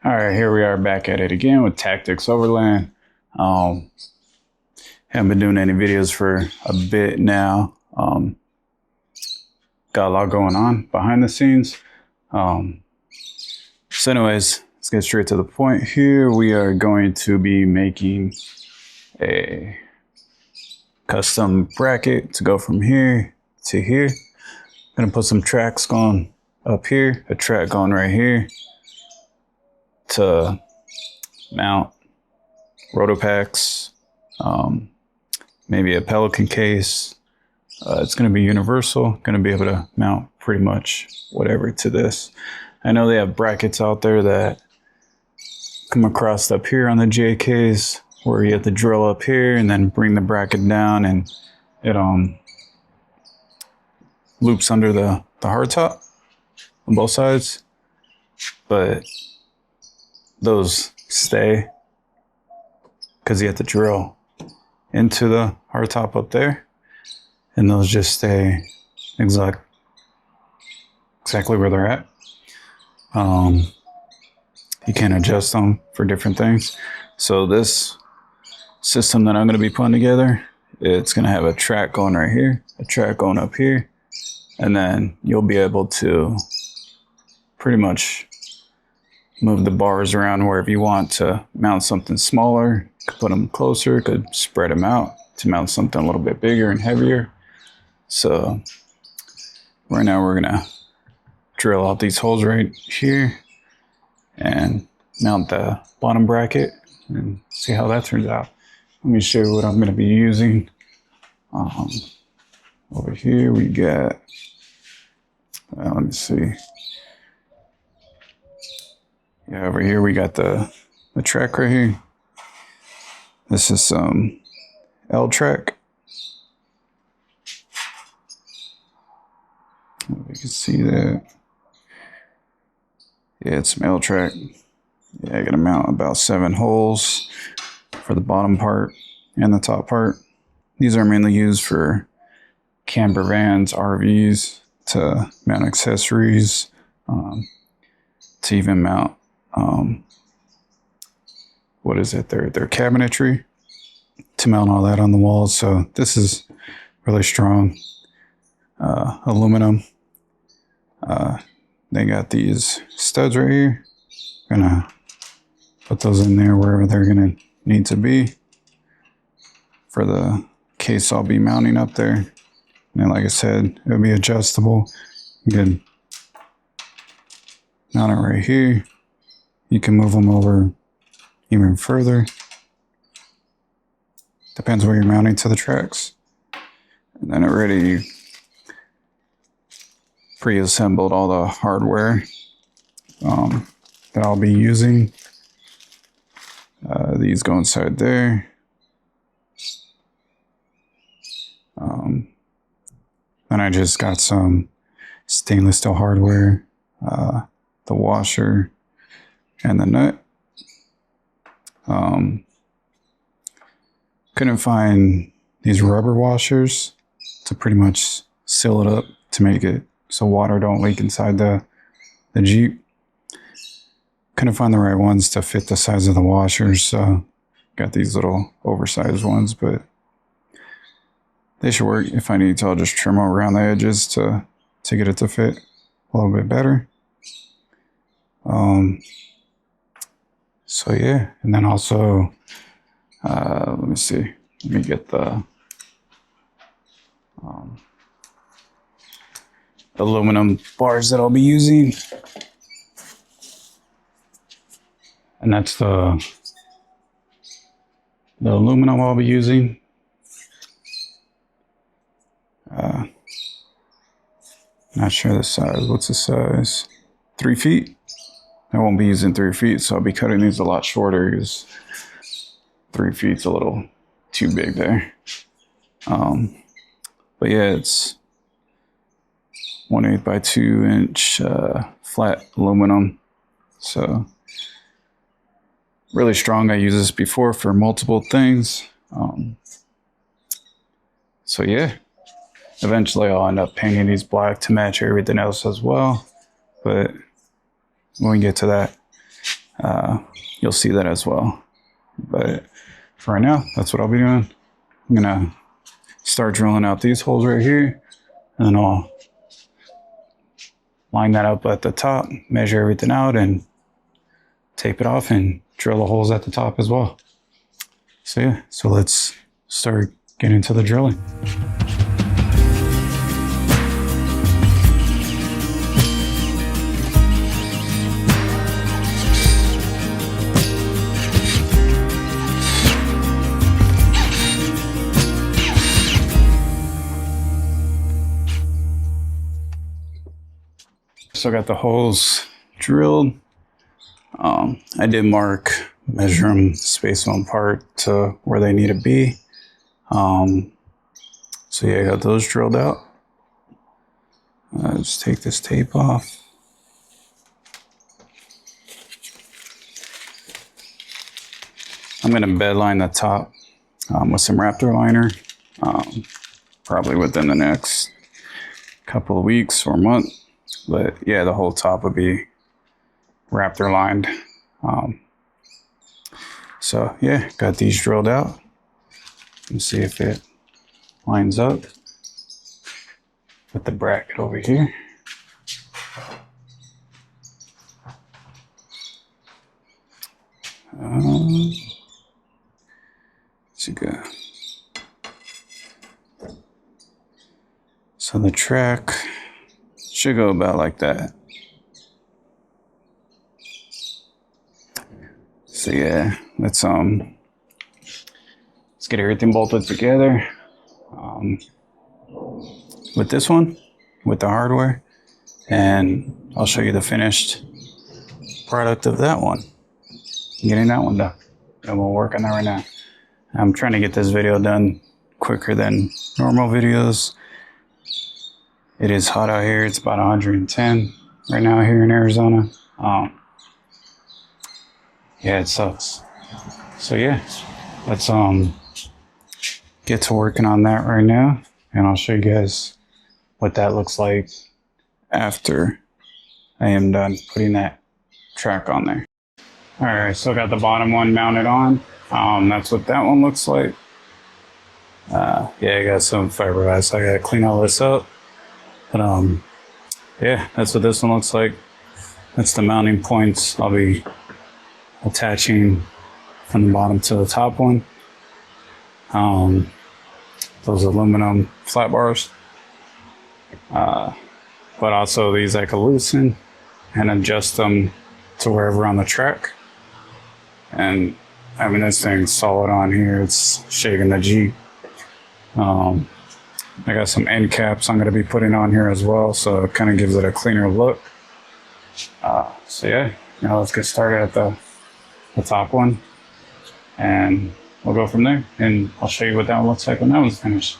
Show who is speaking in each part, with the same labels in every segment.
Speaker 1: All right, here we are back at it again with Tactics Overland. Haven't been doing any videos for a bit now. Got a lot going on behind the scenes. So anyways, let's get straight to the point here. We are going to be making a custom bracket to go from here to here. I'm gonna put some tracks going up here, a track going right here to mount rotopacks, maybe a Pelican case. It's going to be universal, going to be able to mount pretty much whatever to this. I know they have brackets out there that come across up here on the JKs where you have to drill up here and then bring the bracket down, and it loops under the hardtop on both sides, but those stay because you have to drill into the hardtop up there, and those just stay exactly where they're at. You can adjust them for different things. So this system that I'm going to be putting together, it's going to have a track going right here, a track going up here, and then you'll be able to pretty much move the bars around wherever you want to mount something smaller. Could put them closer, could spread them out to mount something a little bit bigger and heavier. So right now we're gonna drill out these holes right here and mount the bottom bracket and see how that turns out. Let me show you what I'm gonna be using. Over here we got, let me see. Yeah, over here we got the track right here. This is some L track. You can see that. Yeah, it's some L track. Yeah, I gotta mount about 7 holes for the bottom part and the top part. These are mainly used for camper vans, RVs, to mount accessories, to even mount what is it, their cabinetry, to mount all that on the walls. So this is really strong aluminum. They got these studs right here. Gonna put those in there wherever they're gonna need to be for the case I'll be mounting up there. And then, like I said, it'll be adjustable. You can mount it right here. You can move them over even further. Depends where you're mounting to the tracks. And then already pre-assembled all the hardware that I'll be using. These go inside there. Then I just got some stainless steel hardware, the washer, and the nut. Couldn't find these rubber washers to pretty much seal it up to make it so water don't leak inside the Jeep. Couldn't find the right ones to fit the size of the washers, so got these little oversized ones, but they should work. If I need to, I'll just trim around the edges to get it to fit a little bit better. So yeah, and then also, let me see, let me get the aluminum bars that I'll be using. And that's the aluminum I'll be using. Not sure the size. What's the size? 3 feet? I won't be using 3 feet, so I'll be cutting these a lot shorter because 3 feet's a little too big there. But yeah, it's 1/8 by 2 inch flat aluminum. So really strong. I used this before for multiple things. So yeah, eventually I'll end up painting these black to match everything else as well. But when we get to that, you'll see that as well. But for right now, that's what I'll be doing. I'm gonna start drilling out these holes right here, and then I'll line that up at the top, measure everything out, and tape it off and drill the holes at the top as well. So yeah, so let's start getting to the drilling. So I got the holes drilled. I did measure them, space them apart to where they need to be. So yeah, I got those drilled out. Just take this tape off. I'm gonna bed line the top with some Raptor liner, probably within the next couple of weeks or month. But yeah, the whole top would be Raptor lined. So yeah, got these drilled out. Let's see if it lines up with the bracket over here. Let's go. So the track should go about like that. So yeah, let's get everything bolted together. With this one, with the hardware, and I'll show you the finished product of that one. Getting that one done, and we'll work on that right now. I'm trying to get this video done quicker than normal videos. It is hot out here. It's about 110 right now here in Arizona. Yeah, it sucks. So yeah, let's get to working on that right now, and I'll show you guys what that looks like after I am done putting that track on there. All right, so I got the bottom one mounted on. That's what that one looks like. Yeah, I got some fiberglass, so I gotta clean all this up. But yeah, that's what this one looks like. That's the mounting points I'll be attaching from the bottom to the top one. Those aluminum flat bars. But also these I can loosen and adjust them to wherever on the track. And I mean, this thing's solid on here. It's shaking the Jeep. I got some end caps I'm going to be putting on here as well, so it kind of gives it a cleaner look. So yeah, now let's get started at the top one, and we'll go from there, and I'll show you what that one looks like when that one's finished.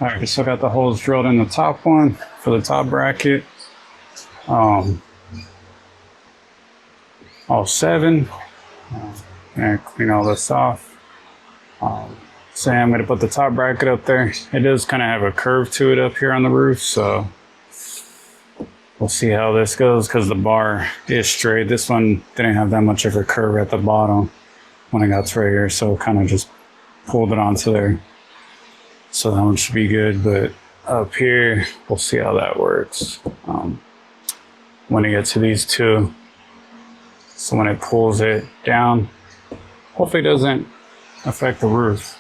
Speaker 1: All right, so I got the holes drilled in the top one for the top bracket. All 7. And clean all this off. So I'm going to put the top bracket up there. It does kind of have a curve to it up here on the roof, so we'll see how this goes because the bar is straight. This one didn't have that much of a curve at the bottom when I got to right here, so kind of just pulled it onto there. So that one should be good, but up here, we'll see how that works. When I get to these two, so when it pulls it down, hopefully it doesn't affect the roof.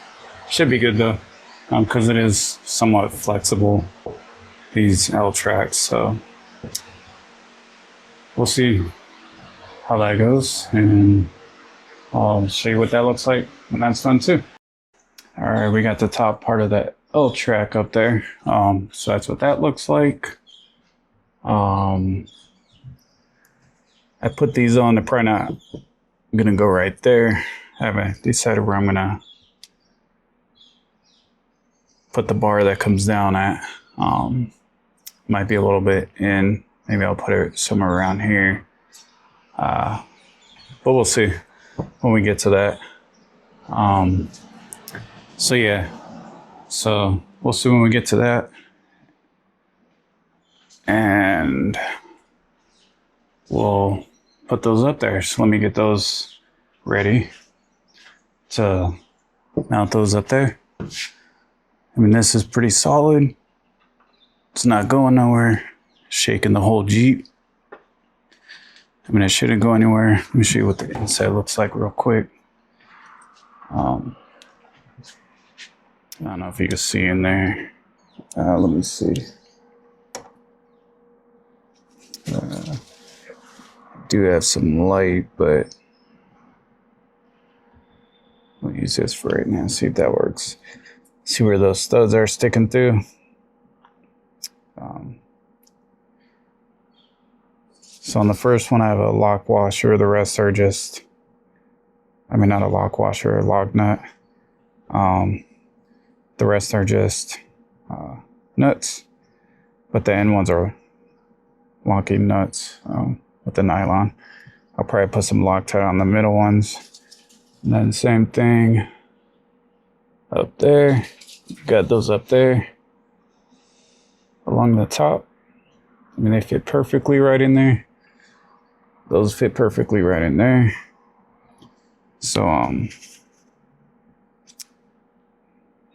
Speaker 1: Should be good though, because it is somewhat flexible, these L tracks, so we'll see how that goes, and I'll show you what that looks like when that's done too. All right, we got the top part of that L track up there. So that's what that looks like. I put these on, they're probably not gonna go right there. I haven't decided where I'm gonna put the bar that comes down at. Might be a little bit in. Maybe I'll put it somewhere around here. But we'll see when we get to that. So yeah, so we'll see when we get to that. And we'll put those up there. So let me get those ready to mount those up there. I mean, this is pretty solid. It's not going nowhere. Shaking the whole Jeep. I mean, it shouldn't go anywhere. Let me show you what the inside looks like real quick. I don't know if you can see in there. Let me see. Do have some light, but I'll use this for right now. See if that works. See where those studs are sticking through. So on the first one, I have a lock washer. The rest are just, I mean, not a lock washer, a lock nut. The rest are just nuts, but the end ones are locking nuts with the nylon. I'll probably put some Loctite on the middle ones. And then same thing up there. Got those up there along the top. I mean, they fit perfectly right in there. Those fit perfectly right in there. So,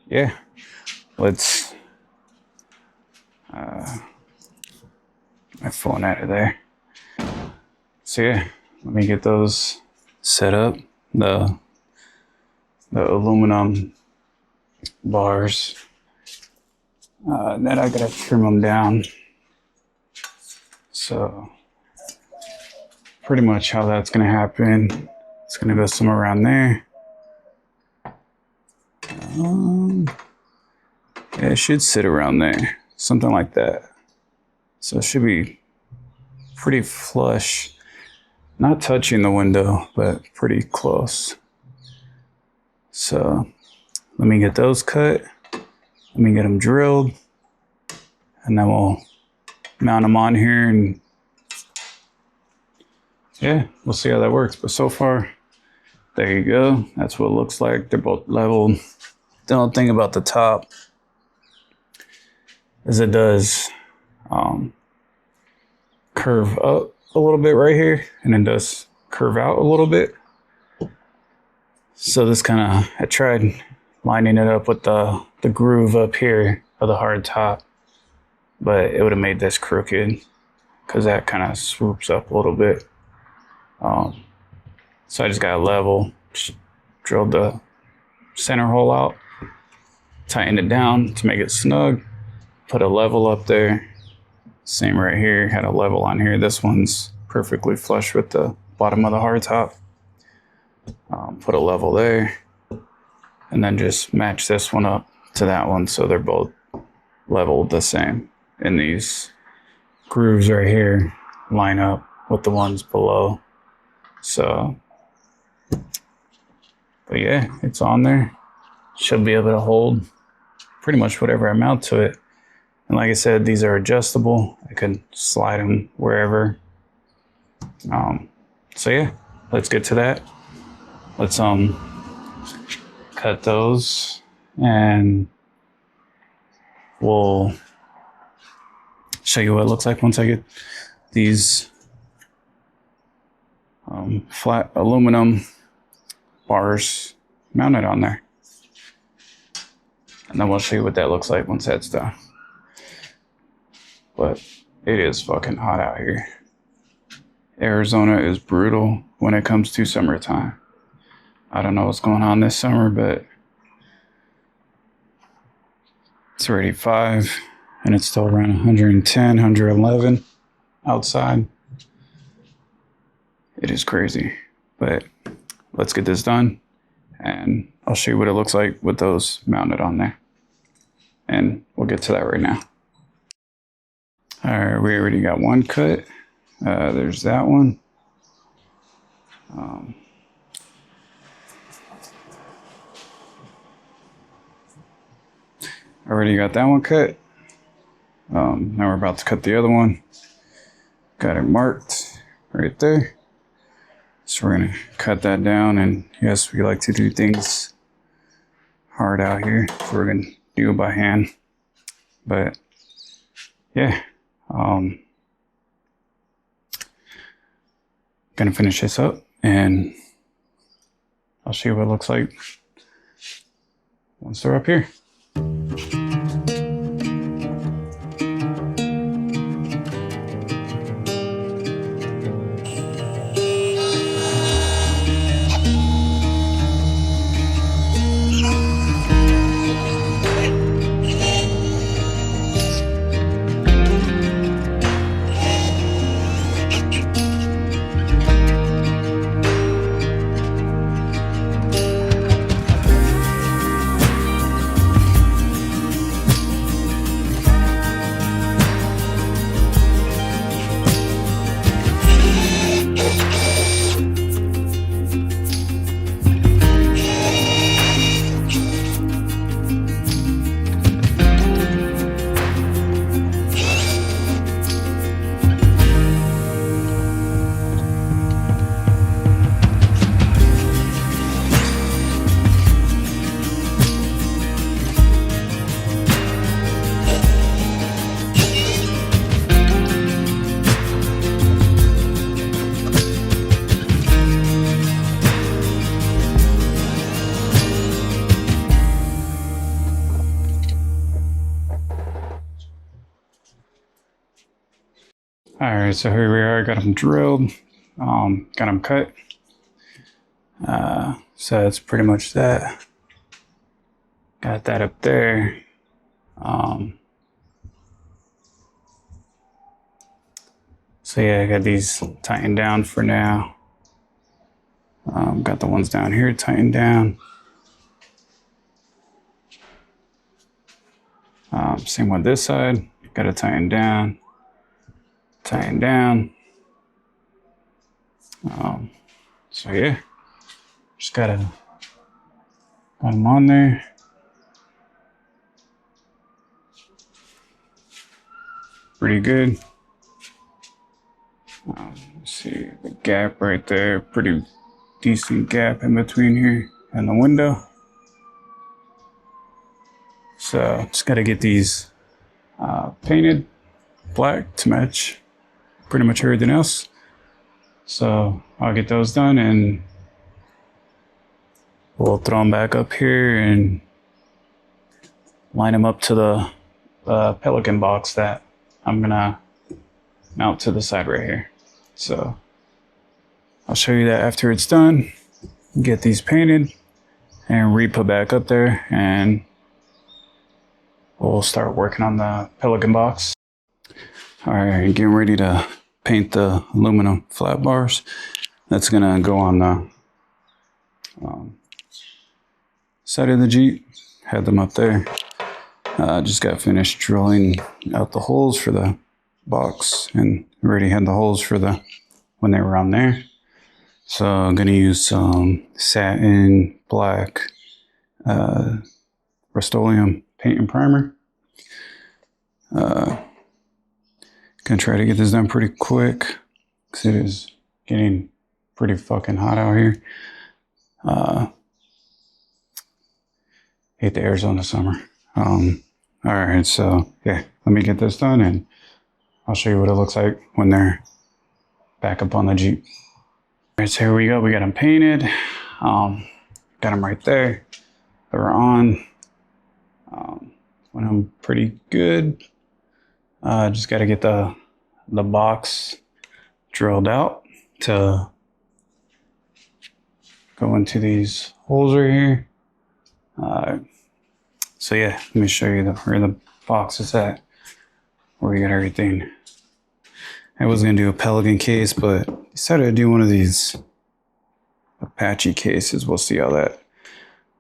Speaker 1: yeah, let's, my phone out of there. So yeah, let me get those set up. The aluminum bars. Then I gotta trim them down. So pretty much how that's gonna happen. It's gonna go somewhere around there. Yeah, it should sit around there, something like that. So it should be pretty flush, not touching the window, but pretty close. So let me get those cut. Let me get them drilled, and then we'll mount them on here, and yeah, we'll see how that works. But so far, there you go. That's what it looks like. They're both leveled. The only thing about the top is it does curve up a little bit right here, and it does curve out a little bit. So this kind of, I tried lining it up with the groove up here of the hard top, but it would have made this crooked because that kind of swoops up a little bit. So I just got a level, just drilled the center hole out, tightened it down to make it snug, put a level up there. Same right here, had a level on here. This one's perfectly flush with the bottom of the hard top. Put a level there, and then just match this one up to that one so they're both leveled the same. And these grooves right here line up with the ones below. So, but yeah, it's on there. Should be able to hold pretty much whatever I mount to it. And like I said, these are adjustable. I can slide them wherever. So yeah, let's get to that. Let's cut those, and we'll show you what it looks like once I get these flat aluminum bars mounted on there. And then we'll show you what that looks like once that's done. But it is fucking hot out here. Arizona is brutal when it comes to summertime. I don't know what's going on this summer, but it's already 5 and it's still around 110, 111 outside. It is crazy, but let's get this done and I'll show you what it looks like with those mounted on there. And we'll get to that right now. All right, we already got one cut. There's that one. Already got that one cut. Now we're about to cut the other one. Got it marked right there. So we're gonna cut that down, and yes, we like to do things hard out here, so we're gonna do it by hand. But yeah, gonna finish this up and I'll show you what it looks like once they're up here. Alright, so here we are, got them drilled, got them cut. So that's pretty much that. Got that up there. So yeah, I got these tightened down for now. Got the ones down here tightened down. Same with this side, got it tightened down. Tighten down. So yeah, just got them on there. Pretty good. Let's see the gap right there, pretty decent gap in between here and the window. So just got to get these painted black to match pretty much everything else. So I'll get those done and we'll throw them back up here and line them up to the Pelican box that I'm gonna mount to the side right here. So I'll show you that after it's done. Get these painted and re-put back up there, and we'll start working on the Pelican box. All right, getting ready to paint the aluminum flat bars. That's gonna go on the side of the Jeep. Had them up there. Just got finished drilling out the holes for the box, and already had the holes for the when they were on there. So I'm gonna use some satin black Rust-Oleum paint and primer. Gonna try to get this done pretty quick because it is getting pretty fucking hot out here. Hate the Arizona summer. All right, so yeah, let me get this done and I'll show you what it looks like when they're back up on the Jeep. All right, so here we go. We got them painted. Got them right there. They're on. Went on pretty good. Just got to get the box drilled out to go into these holes right here. So yeah, let me show you where the box is at, where we got everything. I was gonna do a Pelican case, but decided to do one of these Apache cases. We'll see how that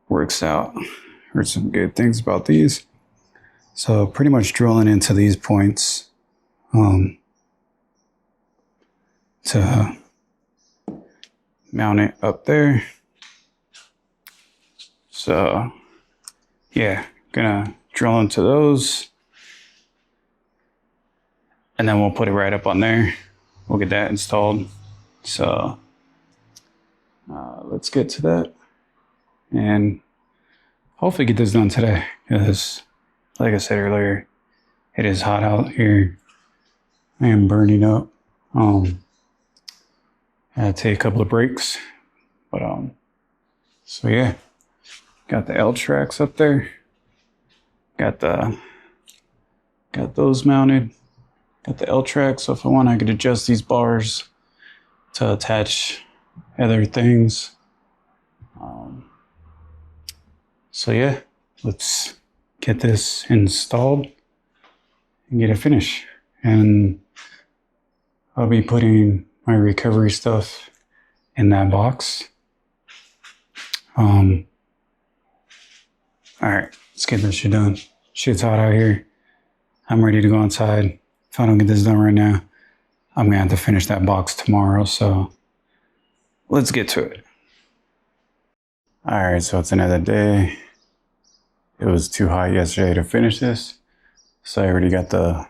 Speaker 1: works out. Heard some good things about these. So pretty much drilling into these points to mount it up there. So yeah, gonna drill into those. And then we'll put it right up on there. We'll get that installed. So let's get to that. And hopefully get this done today. Because like I said earlier, it is hot out here. I am burning up. I had to take a couple of breaks. But so yeah. Got the L tracks up there. Got those mounted. Got the L track, so if I want, I could adjust these bars to attach other things. So yeah, let's get this installed and get it finished. And I'll be putting my recovery stuff in that box. All right, let's get this shit done. Shit's hot out here. I'm ready to go inside. If I don't get this done right now, I'm gonna have to finish that box tomorrow, so let's get to it. All right, so it's another day. It was too hot yesterday to finish this, so I already got the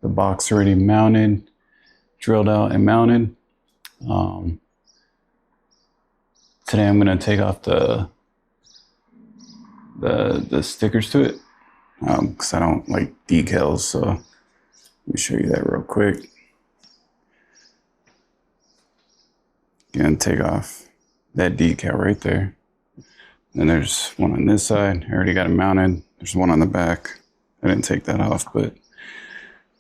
Speaker 1: box already mounted, drilled out and mounted. Today I'm gonna take off the stickers to it, because I don't like decals, so let me show you that real quick. Gonna take off that decal right there. Then there's one on this side. I already got it mounted. There's one on the back. I didn't take that off, but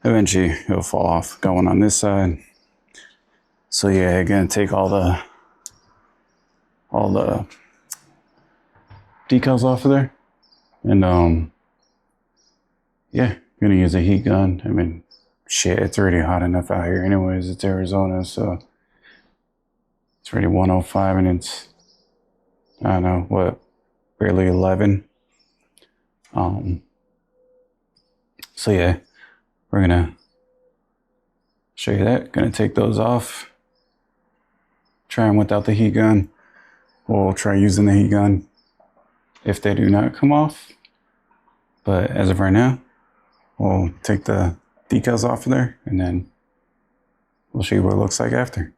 Speaker 1: eventually it'll fall off. Got one on this side. So yeah, I'm gonna take all the decals off of there. And yeah, gonna use a heat gun. I mean, shit, it's already hot enough out here anyways. It's Arizona, so it's already 105 and it's, I don't know, what, barely 11. So yeah, we're gonna show you that. Gonna take those off. Try them without the heat gun. We'll try using the heat gun if they do not come off. But as of right now, we'll take the decals off of there and then we'll show you what it looks like after.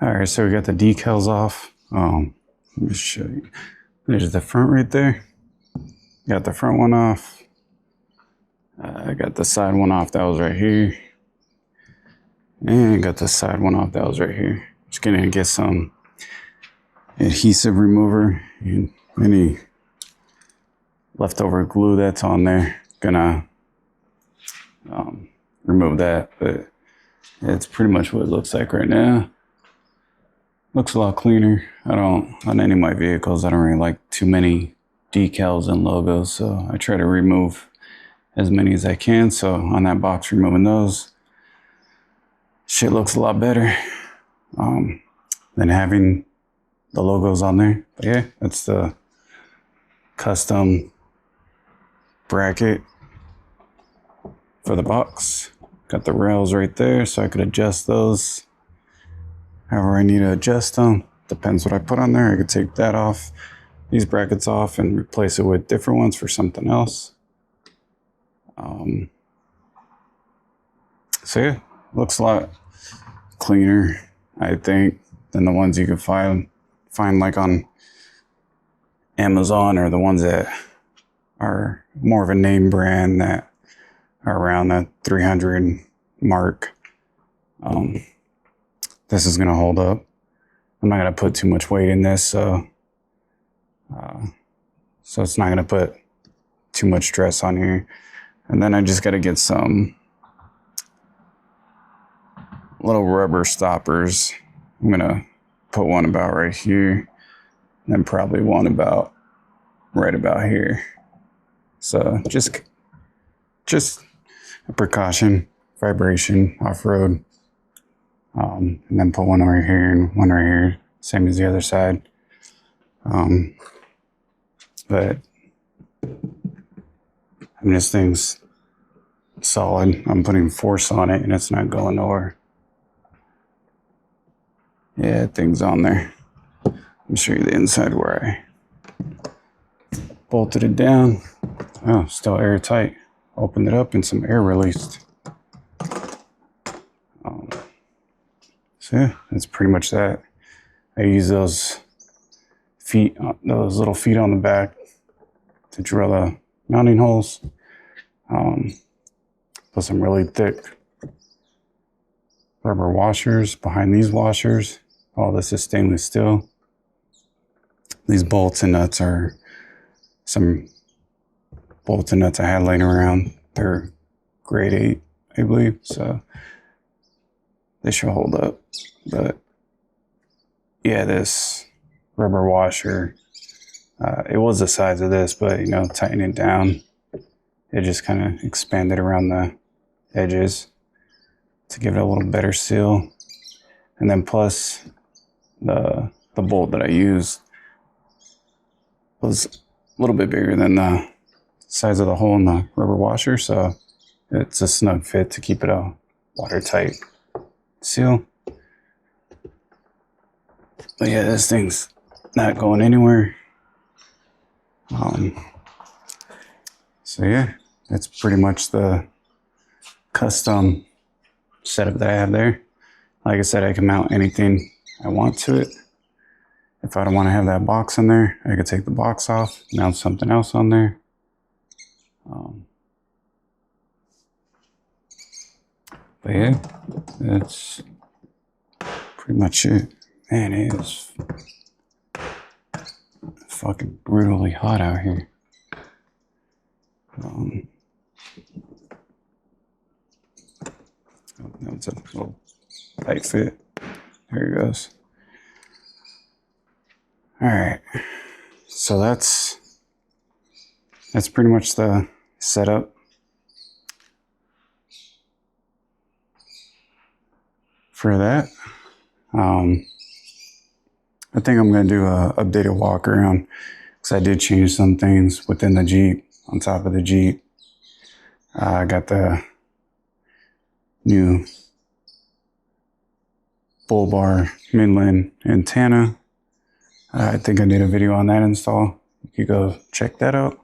Speaker 1: All right, so we got the decals off. Let me show you. There's the front right there. Got the front one off. I got the side one off. That was right here. And got the side one off. That was right here. Just gonna get some adhesive remover and any leftover glue that's on there. Gonna remove that, but it's pretty much what it looks like right now. Looks a lot cleaner. On any of my vehicles, I don't really like too many decals and logos, so I try to remove as many as I can. So on that box, removing those, shit looks a lot better than having the logos on there. But yeah, that's the custom bracket for the box. Got the rails right there, so I could adjust those however I need to adjust them. depends what I put on there. I could take that off, these brackets off, and replace it with different ones for something else. So yeah, looks a lot cleaner, I think, than the ones you could find like on Amazon, or the ones that are more of a name brand that are around the 300 mark. This is gonna hold up. I'm not gonna put too much weight in this, so it's not gonna put too much stress on here. And then I just gotta get some little rubber stoppers. I'm gonna put one about right here, and then probably one about right about here. So just a precaution, vibration, off-road. And then put one right here and one right here, same as the other side. But I mean, this thing's solid. I'm putting force on it and it's not going nowhere. Yeah, thing's on there. Let me show you the inside where I bolted it down. Oh, still airtight. Opened it up and some air released. So yeah, that's pretty much that. I use those feet, those little feet on the back to drill the mounting holes. Put some really thick rubber washers behind these washers. All this is stainless steel. These bolts and nuts are some bolts and nuts I had laying around. They're grade 8, I believe, so they should hold up. But yeah, this rubber washer, it was the size of this, but you know, tighten it down. It just kind of expanded around the edges to give it a little better seal. And then plus the bolt that I used was a little bit bigger than the size of the hole in the rubber washer, so it's a snug fit to keep it a watertight seal. But yeah, this thing's not going anywhere. So yeah, that's pretty much the custom setup that I have there. Like I said, I can mount anything I want to it. If I don't want to have that box on there, I could take the box off, mount something else on there. But yeah, that's pretty much it. Man, it is fucking brutally hot out here. That's a little tight fit. There it goes. All right, so that's pretty much the setup for that. I think I'm going to do a updated walk around because I did change some things within the Jeep, on top of the Jeep. I got the new bull bar Midland antenna. I think I did a video on that install. You could go check that out.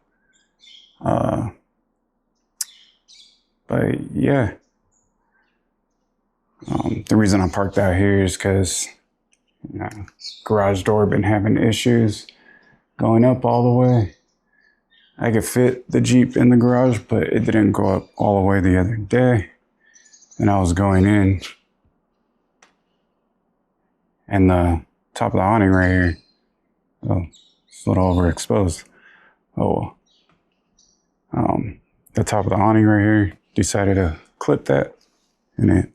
Speaker 1: But yeah, the reason I parked out here is because, you know, garage door been having issues going up all the way. I could fit the Jeep in the garage, but it didn't go up all the way the other day. And I was going in, and the top of the awning right here, oh, it's a little overexposed. Oh, the top of the awning right here decided to clip that, and it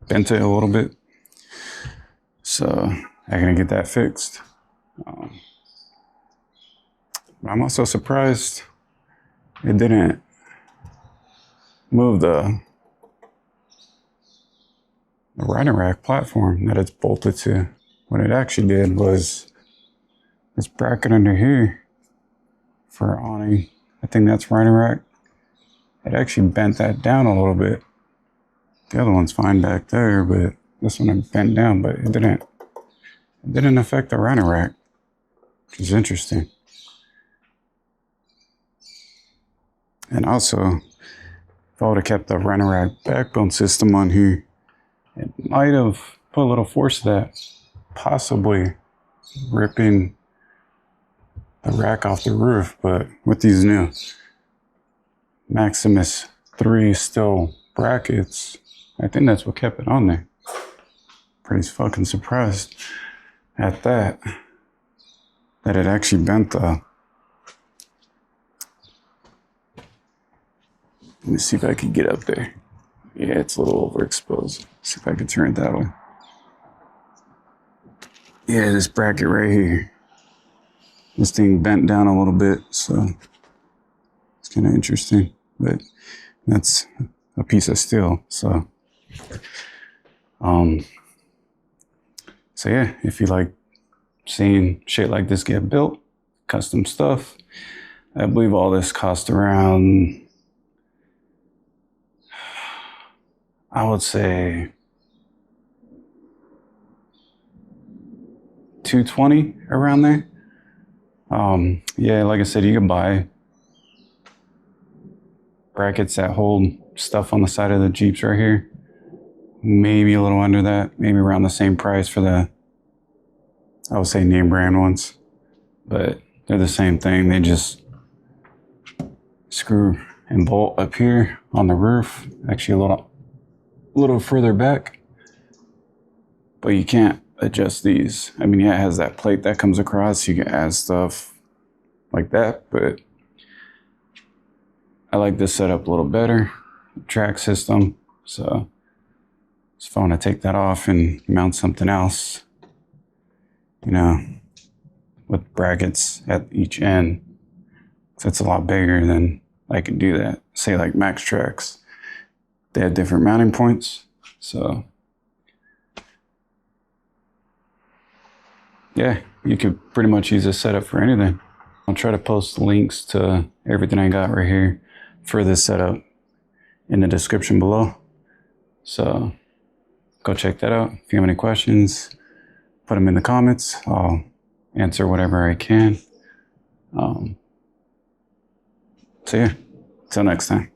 Speaker 1: bent it a little bit. So I gotta get that fixed. I'm also surprised it didn't move the riding rack platform that it's bolted to. What it actually did was this bracket under here for awning. I think that's riding rack. It actually bent that down a little bit. The other one's fine back there, but this one bent down, but it didn't It didn't affect the runner rack, which is interesting. And also, if I would have kept the runner rack backbone system on here, it might have put a little force to that, possibly ripping the rack off the roof. But with these new Maximus 3 steel brackets, I think that's what kept it on there. Pretty fucking surprised at that it actually bent the... Let me see if I can get up there. Yeah, it's a little overexposed. See if I can turn it that way. Yeah, this bracket right here. This thing bent down a little bit, so it's kind of interesting. But that's a piece of steel, so. So yeah, if you like seeing shit like this get built, custom stuff, I believe all this cost around, I would say $220 around there. Yeah, like I said, you can buy brackets that hold stuff on the side of the Jeeps right here. Maybe a little under that, maybe around the same price for the, I would say, name brand ones, but they're the same thing. They just screw and bolt up here on the roof, actually a little further back, but you can't adjust these. I mean, yeah, it has that plate that comes across, you can add stuff like that, but I like this setup a little better, track system. So if I want to take that off and mount something else, you know, with brackets at each end, so it's a lot bigger, then I can do that. Say like Max Tracks, they have different mounting points. So yeah, you could pretty much use this setup for anything. I'll try to post links to everything I got right here for this setup in the description below. So go check that out. If you have any questions, put them in the comments. I'll answer whatever I can. So yeah, till next time.